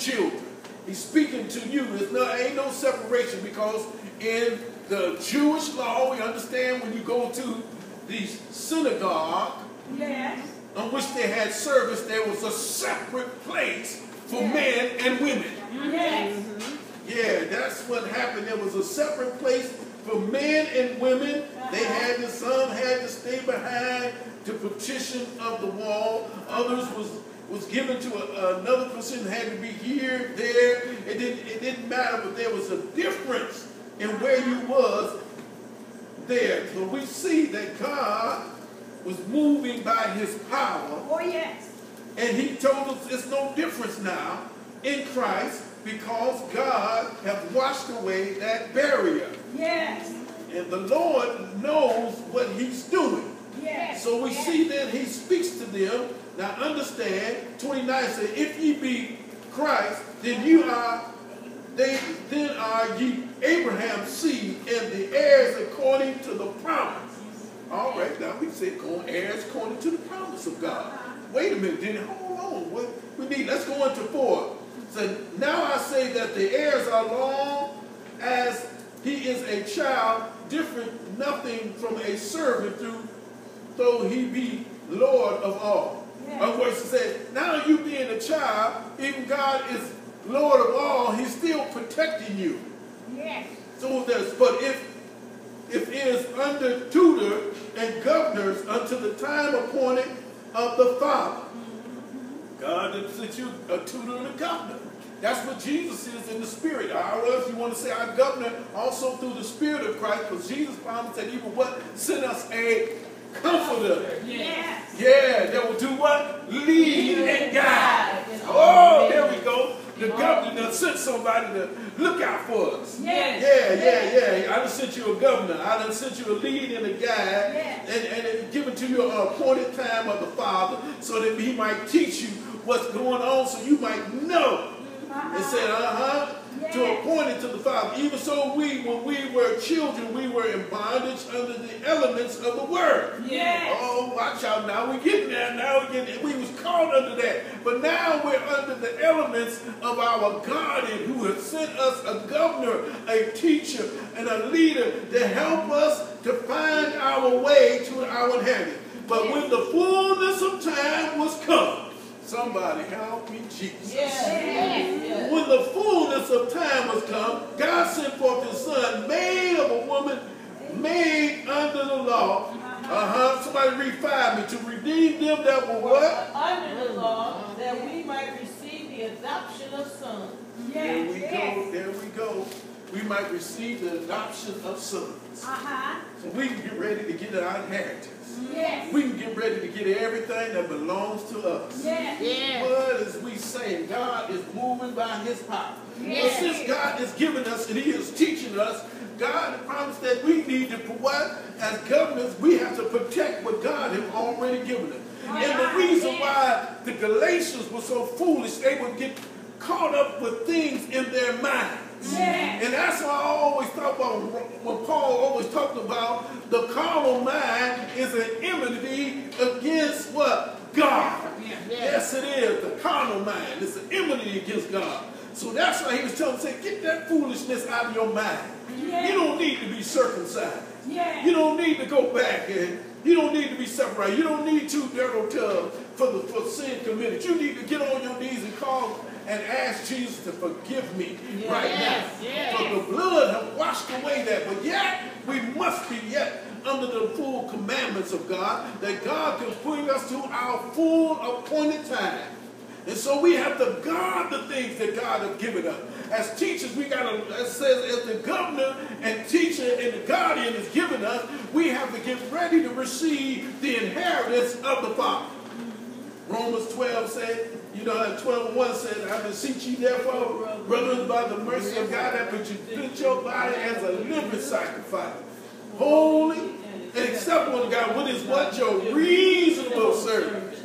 children. He's speaking to you. Ain't no separation, because in the Jewish law, we understand when you go to the synagogue, Yes. on which they had service, there was a separate place for men and women. Yes. Yeah, that's what happened. There was a separate place for men and women. Some had to stay behind the partition of the wall. Others was given to another person, had to be here, there. It didn't matter, but there was a difference in where you was there. So we see that God was moving by his power. Oh, yes. And he told us it's no difference now in Christ, because God has washed away that barrier. Yes. And the Lord knows what he's doing. Yes. So we see that he speaks to them. Now understand, 29 says, if ye be Christ, then are ye Abraham's seed and the heirs according to the promise. All right, now we say heirs according to the promise of God. Wait a minute, then hold on. Let's go into 4. So now I say that the heirs are long as he is a child, different nothing from a servant, though he be Lord of all. Yes. Of course, it says, now you being a child, even God is Lord of all, he's still protecting you. Yes. So but if it is under tutor and governors unto the time appointed of the Father. God didn't set you a tutor and a governor. That's what Jesus is in the Spirit. Or if you want to say our governor, also through the Spirit of Christ, because Jesus promised that he would what? Send us a comforter. Yes. Yeah, that will do what? Lead and guide. Oh, there we go. The governor done sent somebody to look out for us. Yes. Yeah. I done sent you a governor. I done sent you a lead and a guide. Yes. And given to you an appointed time of the Father, so that he might teach you what's going on, so you might know. It said, to appoint it to the Father. Even so, when we were children, we were in bondage under the elements of the Word. Yes. Oh, watch out now. We're getting there. We was caught under that. But now we're under the elements of our guardian, who has sent us a governor, a teacher, and a leader to help us to find our way to our inheritance. But when the fullness of time was come, somebody help me, Jesus. Yes. When the fullness of time was come, God sent forth his Son, made of a woman, made under the law. Somebody read 5 to redeem them that were what? Under the law, that we might receive the adoption of sons. Yes. There we go. We might receive the adoption of sons. So we can get ready to get our inheritance. Yes. We can get ready to get everything that belongs to us. Yes. But as we say, God is moving by his power. Yes. But since God is giving us and he is teaching us, God promised that we need to, as governors, we have to protect what God has already given us. And the reason why the Galatians were so foolish, they would get caught up with things in their minds. Yes. And that's why I always talk about, when Paul always talked about the carnal mind is an enmity against what? God. Yes, it is. The carnal mind is an enmity against God. So that's why he was telling them, say, get that foolishness out of your mind. Yes. You don't need to be circumcised. Yes. You don't need to go back and you don't need to be separated. You don't need 2 dirty tubs for sin committed. You need to get on your knees and call and ask Jesus to forgive me right now. Yes. For the blood has washed away that. But yet, we must be yet under the full commandments of God, that God can bring us to our full appointed time. And so we have to guard the things that God has given us. As teachers, we got to, as says, as the governor and teacher and the guardian is given us, we have to get ready to receive the inheritance of the Father. Romans 12 said, 12:1 says, I beseech you therefore, brothers, by the mercy of God, that you present your body as a living sacrifice, holy and acceptable to God, what is what? Your reasonable service.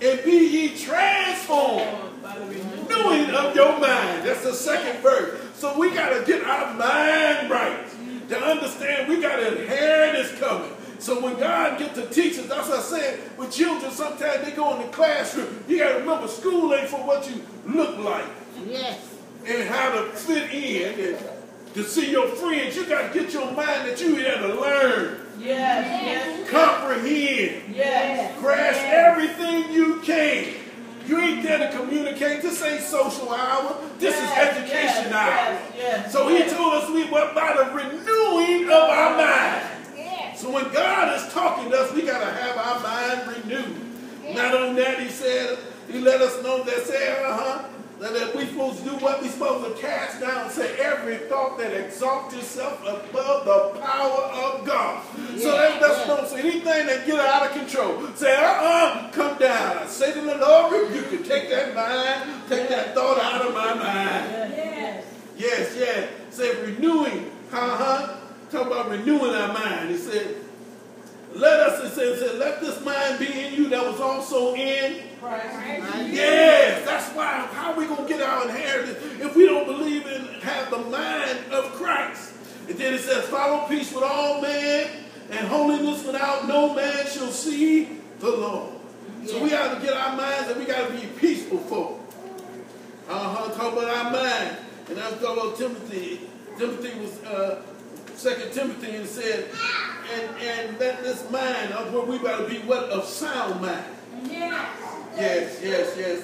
And be ye transformed by the renewing of your mind. That's the second verse. So we got to get our mind right to understand we got an inheritance coming. So when God gets to teach us, that's what I said, with children, sometimes they go in the classroom. You got to remember, school ain't for what you look like. Yes. and how to fit in and to see your friends. You got to get your mind that you had to learn, Yes. comprehend, Yes. grasp everything you can. You ain't there to communicate. This ain't social hour. This is education hour. Yes. So he told us we were by the renewing of our mind. Yes. So when God is talking to us, we got to have our mind renewed. Not only that, he said, he let us know that that we supposed to do what we supposed to cast down, say every thought that exalts itself above the power of God. So that's no, so anything that get out of control, say, come down. Say to the Lord, you can take that mind, take that thought out of my mind. Yes. Say renewing, talk about renewing our mind. He said, let this mind be in you that was also in Christ. Yes, that's why. How are we going to get our inheritance if we don't believe in, have the mind of Christ? And then it says, follow peace with all men and holiness without no man shall see the Lord. So we have to get our minds and we got to be peaceful folk. Talk about our mind. And that's talking about Timothy. Timothy was 2 Timothy and said, and let this mind of where we got to be what of sound mind. Yes.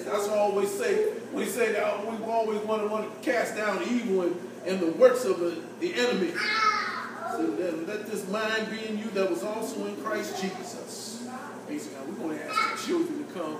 That's what I always say. We say that we always want to cast down evil and the works of the enemy. So let this mind be in you that was also in Christ Jesus. Basically, we're going to ask the children to come.